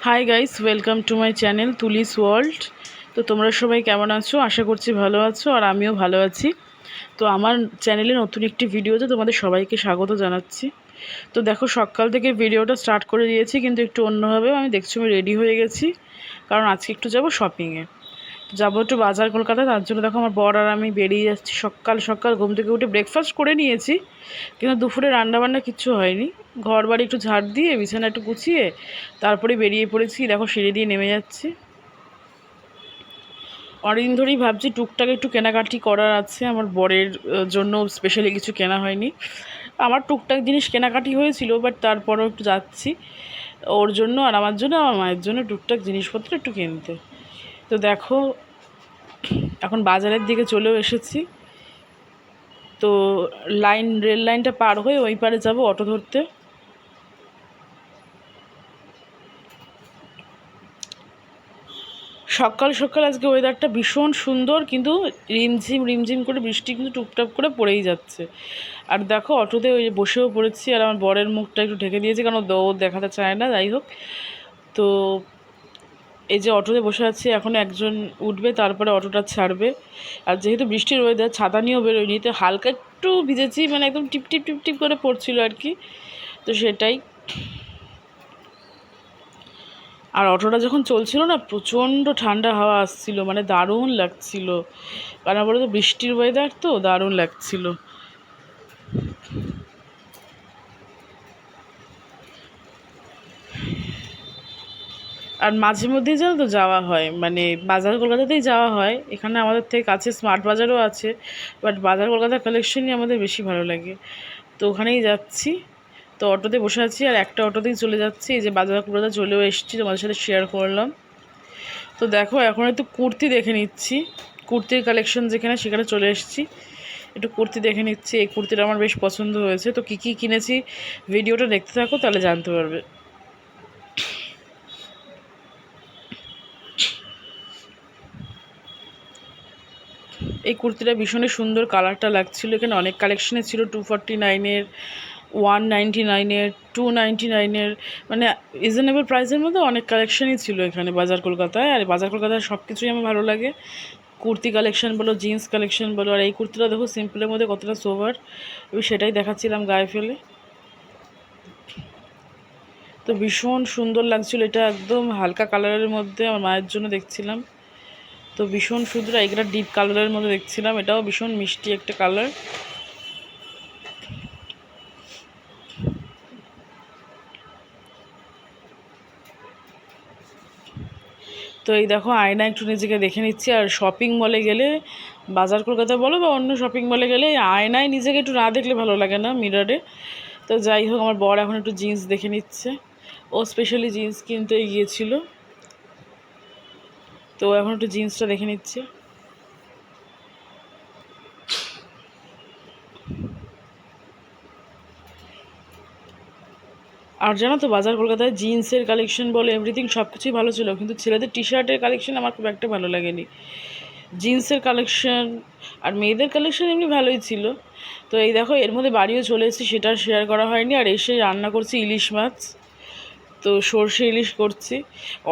High guys, welcome to my channel Tuli's world. তো তোমরা সবাই কেমন আছো? আশা করছি ভালো আছো, আর আমিও ভালো আছি। তো আমার চ্যানেলে নতুন একটি ভিডিওতে তোমাদের সবাইকে স্বাগত জানাচ্ছি। তো দেখো, সকাল থেকে ভিডিওটা স্টার্ট করে দিয়েছি, কিন্তু একটু অন্যভাবে আমি দেখছি আমি রেডি হয়ে গেছি, কারণ আজকে একটু যাব শপিংয়ে। যাবো একটু বাজার কলকাতায়, তার জন্য দেখো আমার বর আর আমি বেরিয়ে যাচ্ছি। সকাল সকাল ঘুম থেকে উঠে ব্রেকফাস্ট করে নিয়েছি, কিন্তু দুপুরে রান্নাবান্না কিচ্ছু হয়নি। ঘর বাড়ি একটু ঝাড় দিয়ে বিছানা একটু গুছিয়ে তারপরে বেরিয়ে পড়েছি। দেখো সিঁড়ি দিয়ে নেমে যাচ্ছি। অনেকদিন ধরেই ভাবছি টুকটাক একটু কেনাকাটি করার আছে, আমার বরের জন্য স্পেশালি কিছু কেনা হয়নি। আমার টুকটাক জিনিস কেনাকাটি হয়েছিল, বাট তারপরেও একটু যাচ্ছি ওর জন্য আর আমার জন্য, আমার মায়ের জন্য টুকটাক জিনিসপত্র একটু কিনতে। তো দেখো, এখন বাজারের দিকে চলেও এসেছি। তো রেল লাইনটা পার হয়ে ওই পারে যাব অটো ধরতে। সকাল সকাল আজকে ওয়েদারটা ভীষণ সুন্দর, কিন্তু রিমঝিম রিমঝিম করে বৃষ্টি কিন্তু টুপটাপ করে পড়েই যাচ্ছে। আর দেখো অটোতে ওই বসেও পড়েছি, আর আমার বরের মুখটা একটু ঢেকে দিয়েছি, কারণ ও দেখাতে চায় না। যাই হোক, তো এই যে অটোতে বসে আছি, এখন একজন উঠবে, তারপরে অটোটা ছাড়বে। আর যেহেতু বৃষ্টির ওয়েদার, ছাতা নিয়েও বেরোয়নি, তো হালকা একটু ভিজেছি, মানে একদম টিপ টিপ টিপ টিপ করে পড়ছিল আর কি। তো সেটাই। আর অটোটা যখন চলছিল না, প্রচণ্ড ঠান্ডা হাওয়া আসছিল, মানে দারুণ লাগছিল। কারণ বলো তো, বৃষ্টির ওয়েদার তো দারুণ লাগছিল। আর মাঝে মধ্যেই জানো তো যাওয়া হয়, মানে বাজার কলকাতাতেই যাওয়া হয়। এখানে আমাদের থেকে কাছে স্মার্ট বাজারও আছে, বাট বাজার কলকাতার কালেকশনই আমাদের বেশি ভালো লাগে। তো ওখানেই যাচ্ছি। তো অটোতে বসে আছি, আর একটা অটোতেই চলে যাচ্ছি। এই যে বাজার কলকাতা চলেও এসেছি, তোমাদের সাথে শেয়ার করলাম। তো দেখো, এখন একটু কুর্তি দেখে নিচ্ছি। কুর্তির কালেকশন যেখানে, সেখানে চলে এসেছি। একটু কুর্তি দেখে নিচ্ছি। এই কুর্তিটা আমার বেশ পছন্দ হয়েছে। তো কী কী কিনেছি ভিডিওটা দেখতে থাকো, তাহলে জানতে পারবে। এই কুর্তিটা ভীষণই সুন্দর, কালারটা লাগছিল। এখানে অনেক কালেকশনে ছিল, 249-এর, 199-এর, 299-এর, মানে রিজনেবল প্রাইসের মধ্যে অনেক কালেকশনই ছিল এখানে বাজার কলকাতায়। আর বাজার কলকাতায় সব কিছুই আমার ভালো লাগে, কুর্তি কালেকশন বলো, জিন্স কালেকশন বলো। আর এই কুর্তিটা দেখো সিম্পলের মধ্যে কতটা সোভার, আমি সেটাই দেখাচ্ছিলাম গায়ে ফেলে। তো ভীষণ সুন্দর লাগছিল, এটা একদম হালকা কালারের মধ্যে, আমার মায়ের জন্য দেখছিলাম। তো ভীষণ সুন্দর। এটা ডিপ কালারের মধ্যে দেখছিলাম, এটাও ভীষণ মিষ্টি একটা কালার। তো এই দেখো, আয়না একটু নিজেকে দেখে নিচ্ছি। আর শপিং মলে গেলে, বাজার কলকাতা বলো বা অন্য শপিং মলে গেলে, আয়নায় নিজেকে একটু না দেখলে ভালো লাগে না, মিররে। তো যাই হোক, আমার বর এখন একটু জিন্স দেখে নিচ্ছে। ও স্পেশালি জিন্স কিনতে গিয়েছিল, তো এখন একটু জিন্সটা দেখে নিচ্ছে। আর জানো তো, বাজার কলকাতায় জিন্সের কালেকশন বলো, এভরিথিং সব কিছুই ভালো ছিল, কিন্তু ছেলেদের টি শার্টের কালেকশন আমার খুব একটা ভালো লাগেনি। জিন্সের কালেকশন আর মেয়েদের কালেকশন এমনি ভালোই ছিল। তো এই দেখো, এর মধ্যে বাড়িও চলে এসেছি, সেটা শেয়ার করা হয়নি। আর এসে রান্না করছি ইলিশ মাছ। তো সর্ষে ইলিশ করছি।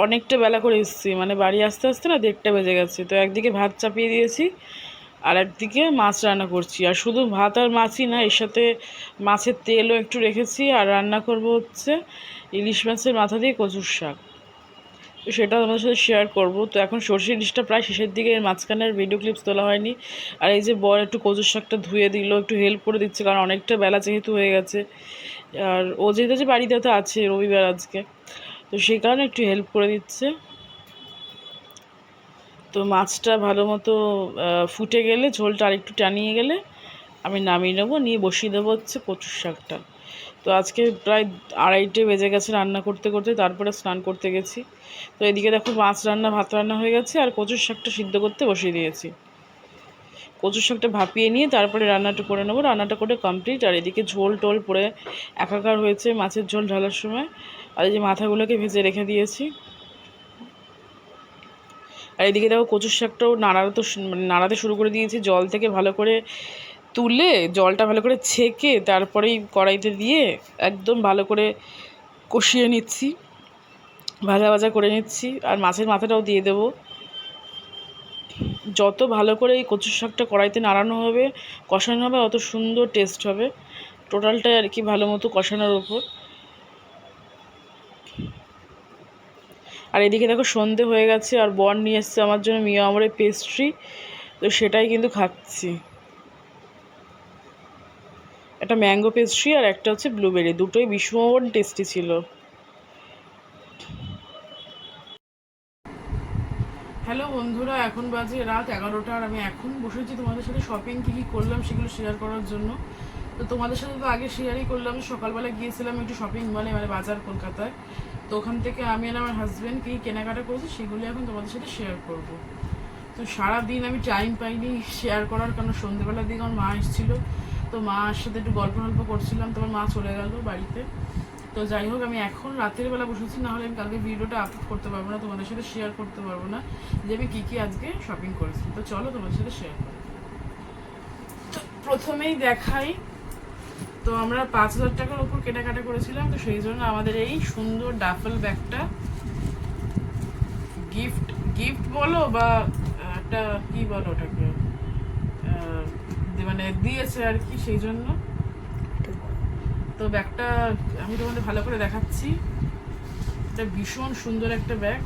অনেকটা বেলা করে এসেছি, মানে বাড়ি আসতে আসতে না 1:30 বেজে গেছে। তো একদিকে ভাত চাপিয়ে দিয়েছি, আর একদিকে মাছ রান্না করছি। আর শুধু ভাত আর মাছই না, এর সাথে মাছের তেলও একটু রেখেছি। আর রান্না করব হচ্ছে ইলিশ মাছের মাথা দিয়ে কচুর শাক। তো সেটা তোমাদের সাথে শেয়ার করব। তো এখন সর্ষে ইলিশটা প্রায় শেষের দিকে, এর মাঝখানের ভিডিও ক্লিপস তোলা হয়নি। আর এই যে বর একটু কচুর শাকটা ধুয়ে দিল, একটু হেল্প করে দিচ্ছে, কারণ অনেকটা বেলা যেহেতু হয়ে গেছে। আর ও যেহেতু যে বাড়িতে তো আছে, রবিবার আজকে, তো সেই কারণে একটু হেল্প করে দিচ্ছে। তো মাছটা ভালো মতো ফুটে গেলে, ঝোলটা আরেকটু টানিয়ে গেলে আমি নামিয়ে নেবো, নিয়ে বসিয়ে দেবো হচ্ছে কচুর শাকটা। তো আজকে প্রায় 2:30 বেজে গেছে রান্না করতে করতে, তারপরে স্নান করতে গেছি। তো এদিকে দেখো, মাছ রান্না, ভাত রান্না হয়ে গেছে, আর কচুর শাকটা সিদ্ধ করতে বসিয়ে দিয়েছি। কচুর শাকটা ভাপিয়ে নিয়ে তারপরে রান্নাটা করে নেবো। রান্নাটা করে কমপ্লিট। আর এদিকে ঝোল টোল পড়ে একাকার হয়েছে মাছের ঝোল ঢালার সময়। আর এই যে মাথাগুলোকে ভেজে রেখে দিয়েছি। আর এদিকে দেখো, কচুর শাকটাও নাড়াতে শুরু করে দিয়েছি। জল থেকে ভালো করে তুলে, জলটা ভালো করে ছেঁকে, তারপরেই কড়াইতে দিয়ে একদম ভালো করে কষিয়ে নিচ্ছি। ভাজা ভাজা করে নিচ্ছি, আর মাছের মাথাটাও দিয়ে দেবো। যত ভালো করে এই কচুর শাকটা কড়াইতে নাড়ানো হবে, কষানো হবে, অত সুন্দর টেস্ট হবে। টোটালটাই আর কি ভালো মতো কষানোর ওপর। আর এদিকে দেখো সন্ধে হয়ে গেছে, আর বর নিয়ে এসছে আমার জন্য মিয়া আমরের পেস্ট্রি, তো সেটাই কিন্তু খাচ্ছি। একটা ম্যাঙ্গো পেস্ট্রি আর একটা হচ্ছে ব্লুবেরি, দুটোই ভীষণ টেস্টি ছিল। হ্যালো বন্ধুরা, এখন বাজে রাত 11টা, আর আমি এখন বসেছি তোমাদের সাথে শপিং কী কী করলাম সেগুলো শেয়ার করার জন্য। তো তোমাদের সাথে তো আগে শেয়ারই করলাম, সকালবেলা গিয়েছিলাম একটু শপিং মলে, মানে বাজার কলকাতায়। তো ওখান থেকে আমি আর আমার হাজব্যান্ড কী কেনাকাটা করেছি সেগুলি এখন তোমাদের সাথে শেয়ার করব। তো সারাদিন আমি টাইম পাইনি শেয়ার করার, কারণ সন্ধ্যেবেলার দিকে আমার মা এসেছিলো, তো মার সাথে একটু গল্প করছিলাম, তোমার মা চলে গেল বাড়িতে। তো যাই হোক, আমি এখন রাতের বেলা বসেছি, নাহলে আমি কালকে ভিডিওটা আপলোড করতে পারবো না, তোমাদের সাথে শেয়ার করতে পারবো না যে আমি কী কী আজকে শপিং করেছি। তো চলো তোমাদের সাথে শেয়ার করি। তো প্রথমেই দেখাই, তো আমরা 5,000 টাকার ওপর কেনাকাটা করেছিলাম, তো সেই জন্য আমাদের এই সুন্দর ডাফেল ব্যাগটা গিফট গিফট বলো বা একটা কী বলো ওটাকে, মানে দিয়েছে আর কি, সেই জন্য। তো ব্যাগটা আমি তোমাদের ভালো করে দেখাচ্ছি। এটা ভীষণ সুন্দর একটা ব্যাগ,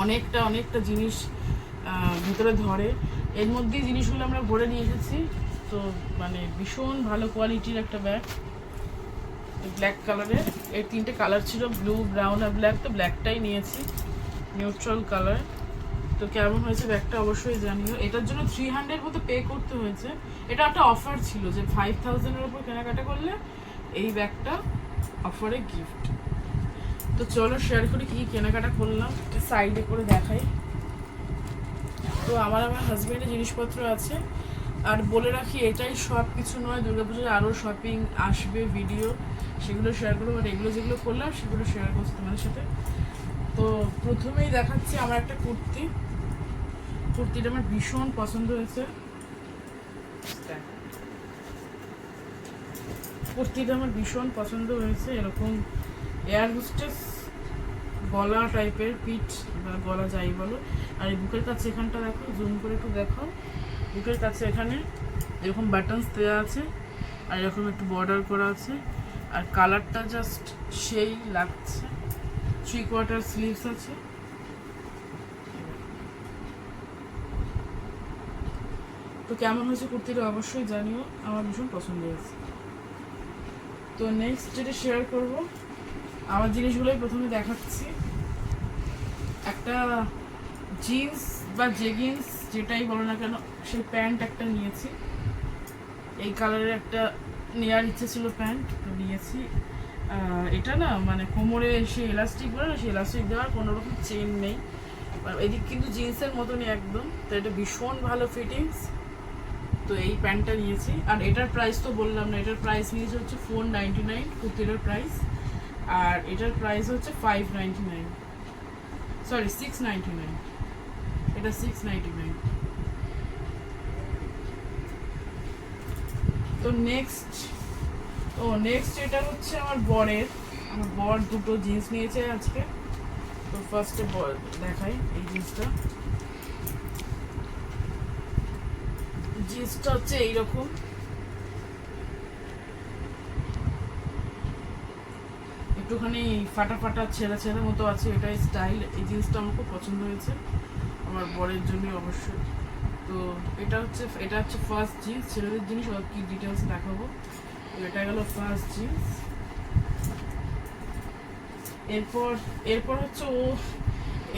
অনেকটা অনেকটা জিনিস ভিতরে ধরে। এর মধ্যেই জিনিসগুলো আমরা ভরে নিয়ে এসেছি। তো মানে ভীষণ ভালো কোয়ালিটির একটা ব্যাগ, ব্ল্যাক কালারের। এর 3টে কালার ছিল, ব্লু, ব্রাউন আর ব্ল্যাক। তো ব্ল্যাকটাই নিয়েছি, নিউট্রাল কালার। তো কেমন হয়েছে ব্যাগটা অবশ্যই জানিও। এটার জন্য 300 মতো পে করতে হয়েছে। এটা একটা অফার ছিল যে 5,000-এর উপর কেনাকাটা করলে এই ব্যাগটা অফারে গিফট। তো চলো শেয়ার করি কী কী কেনাকাটা করলাম, সাইডে করে দেখাই। তো আমার হাজব্যান্ডের জিনিসপত্র আছে। আর বলে রাখি, এটাই সব কিছু নয়, দুর্গাপুজোর আরও শপিং আসবে ভিডিও, সেগুলো শেয়ার করবো। আর এগুলো যেগুলো করলাম সেগুলো শেয়ার করছি তোমাদের সাথে। তো প্রথমেই দেখাচ্ছি আমার একটা কুর্তিটা আমার ভীষণ পছন্দ হয়েছে। কুর্তিটা আমার ভীষণ পছন্দ হয়েছে, এরকম এয়ার হোস্টেস গলা টাইপের, পিঠ বা গলা যাই বলো। আর এই বুকের কাছে এখানটা দেখো, জুম করে একটু দেখো, বুকের কাছে এখানে এরকম বাটনস দেওয়া আছে, আর এরকম একটু বর্ডার করা আছে। আর কালারটা জাস্ট সেই লাগছে। 3/4 স্লিভস আছে। তো কেমন হয়েছে কুর্তিটা অবশ্যই জানিও, আমার ভীষণ পছন্দ হয়েছে। তো নেক্সট যেটা শেয়ার করব, আমার জিনিসগুলোই প্রথমে দেখাচ্ছি। একটা জিন্স বা জেগিন্স যেটাই বলো না কেন, সেই প্যান্ট একটা নিয়েছি। এই কালারের একটা নেওয়ার ইচ্ছে ছিল প্যান্ট, তো নিয়েছি। এটা না মানে কোমরে সেই এলাস্টিক বলে না, সেই এলাস্টিক দেওয়ার কোনো রকম চেন নেই, এদিক কিন্তু জিন্সের মতনই একদম। তো এটা ভীষণ ভালো ফিটিংস। তো এই প্যান্টটা নিয়েছি। আর এটার প্রাইস তো বললাম না, এটার প্রাইস নিয়েছে হচ্ছে 499 কুর্তিটার প্রাইস। আর এটার প্রাইস হচ্ছে 599, সরি 699, এটা 699। তো নেক্সট এটা হচ্ছে আমার বর দুটো জিন্স নিয়েছে আজকে। তো ফার্স্টে দেখাই এই জিন্সটা হচ্ছে এইরকম, একটুখানি ফাটা ফাটা ছেঁড়া ছেঁড়া মতো আছে, এটাই স্টাইল। এই জিন্সটা আমার খুব পছন্দ হয়েছে, আমার বরের জন্যই অবশ্যই। তো এটা হচ্ছে ফার্স্ট জিন্স, ছেলেদের জিনিস আর কি ডিটেলস দেখাবো। তো এটা গেল ফার্স্ট জিন্স। এরপর হচ্ছে ও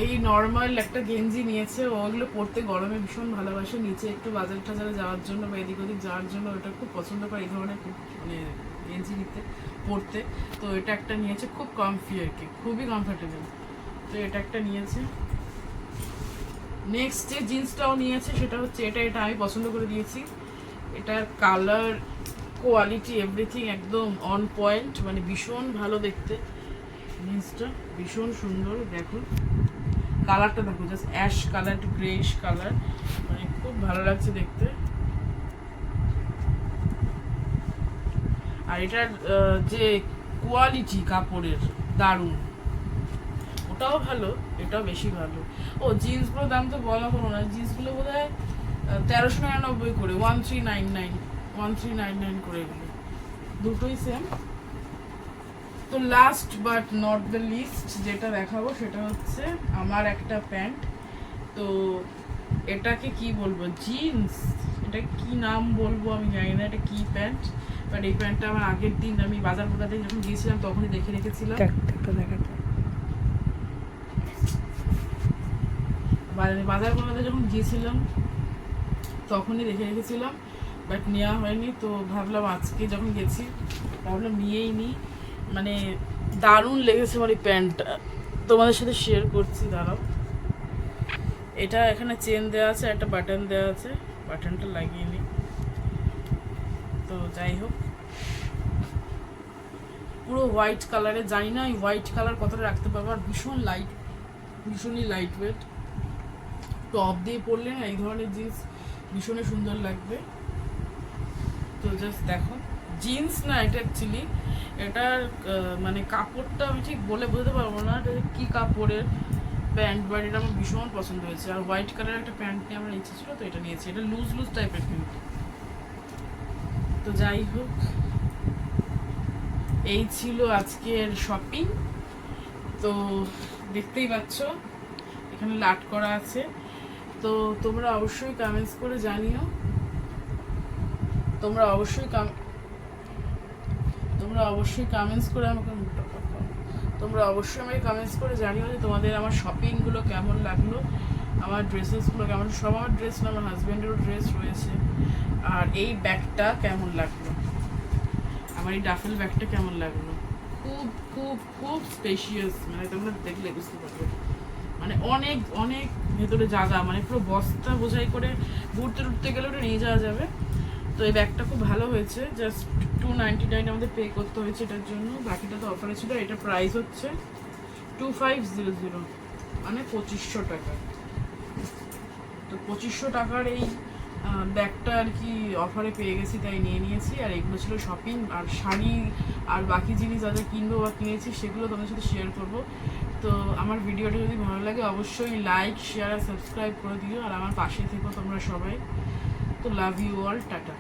এই নর্মাল একটা গেঞ্জি নিয়েছে। ওগুলো পরতে গরমে ভীষণ ভালোবাসে, নিচে একটু বাজার টাজারে যাওয়ার জন্য বা এদিক ওদিক যাওয়ার জন্য ওটা খুব পছন্দ করে, এই ধরনের মানে গেঞ্জি পরতে। তো এটা একটা নিয়েছে, খুব কমফি আর কি, খুবই কমফোর্টেবল। তো এটা একটা নিয়েছে। নেক্সট যে জিন্সটাও নিয়েছে সেটা হচ্ছে এটা আমি পছন্দ করে দিয়েছি। এটার কালার, কোয়ালিটি, এভরিথিং একদম অন পয়েন্ট, মানে ভীষণ ভালো দেখতে। জিন্সটা ভীষণ সুন্দর, দেখো কালারটা দেখো, জাস্ট অ্যাশ কালার, একটু গ্রেইশ কালার, মানে খুব ভালো লাগছে দেখতে। আর এটার যে কোয়ালিটি কাপড়ের দারুণ, ওটাও ভালো, এটাও বেশি ভালো। ও জিন্সগুলোর দাম তো বলা হলো না, জিন্সগুলো বোধ হয় 1399 করে, 1399 করে এগুলো, দুটোই সেম। তো last but not the least যেটা দেখাবো সেটা হচ্ছে আমার একটা প্যান্ট। তো এটাকে কি বলবো, জিন্স, এটা কি নাম বলবো আমি জানি না, এটা কি প্যান্ট, বাট এই প্যান্টটা আমার আগের দিন আমি বাজার কলকাতাতে যখন গিয়েছিলাম তখনই দেখে রেখেছিলাম। বাজার কলকাতাতে যখন গিয়েছিলাম তখনই দেখে রেখেছিলাম, বাট নেওয়া হয়নি। তো ভাবলাম আজকে যখন গেছি ভাবলাম নিয়েই নিই, মানে দারুণ লেগেছে আমার এই প্যান্টটা, তোমাদের সাথে শেয়ার করছি, দাঁড়াও। এটা এখানে চেন দেওয়া আছে, একটা বাটন দেওয়া আছে, বাটনটা লাগিয়ে নিই। তো যাই হোক, পুরো হোয়াইট কালারে, জানি না এই হোয়াইট কালার কতটা রাখতে পারবো, আর ভীষণই লাইট ওয়েট। টপ দিয়ে পরলে না এই ধরনের জিন্স ভীষণই সুন্দর লাগবে। তো জাস্ট দেখো, জিন্স না এটা অ্যাকচুয়ালি, এটার মানে কাপড়টা আমি ঠিক বলে বোঝাতে পারবো না এটা কি কাপড়ের প্যান্ট, বাট এটা আমার ভীষণ পছন্দ হয়েছে। আর হোয়াইট কালারের একটা প্যান্ট নিয়ে আমার ইচ্ছে ছিল, তো এটা নিয়েছি, এটা লুজ লুজ টাইপের কিন্তু। তো যাই হোক, এই ছিল আজকের শপিং। তো দেখতেই পাচ্ছ এখানে লাট করা আছে। তো তোমরা অবশ্যই কমেন্টস করে জানিও, তোমরা অবশ্যই কমেন্টস করে আমাকে তোমরা অবশ্যই আমাকে কমেন্টস করে জানিও যে তোমাদের আমার শপিংগুলো কেমন লাগলো, আমার ড্রেসেসগুলো কেমন। সব আমার ড্রেস না, আমার হাজব্যান্ডেরও ড্রেস রয়েছে। আর এই ব্যাগটা কেমন লাগলো, আমার এই ডাফেল ব্যাগটা কেমন লাগলো, খুব খুব খুব স্পেশিয়াস, মানে তোমরা দেখলে বুঝতে পারবে, মানে অনেক অনেক ভেতরে জায়গা, মানে পুরো বস্তা বোঝাই করে ঘুরতে টুরতে গেলে ওটা নিয়ে যাওয়া যাবে। তো এই ব্যাগটা খুব ভালো হয়েছে, জাস্ট 299 আমাদের পে করতে হয়েছে এটার জন্য, বাকিটা তো অফারে ছিল। এটা প্রাইস হচ্ছে 2500, মানে 2500 টাকা। তো 2500 টাকার এই ব্যাগটা আর কি অফারে পেয়ে গেছি, তাই নিয়ে নিয়েছি। আর এগুলো ছিল শপিং, আর শাড়ি আর বাকি জিনিস যা যা কিনবো বা কিনেছি সেগুলো তোমাদের সাথে শেয়ার করবো। তো আমার ভিডিওটা যদি ভালো লাগে অবশ্যই লাইক, শেয়ার আর সাবস্ক্রাইব করে দিও, আর আমার পাশে থেকো তোমরা সবাই। তো লাভ ইউ অল, টাটা।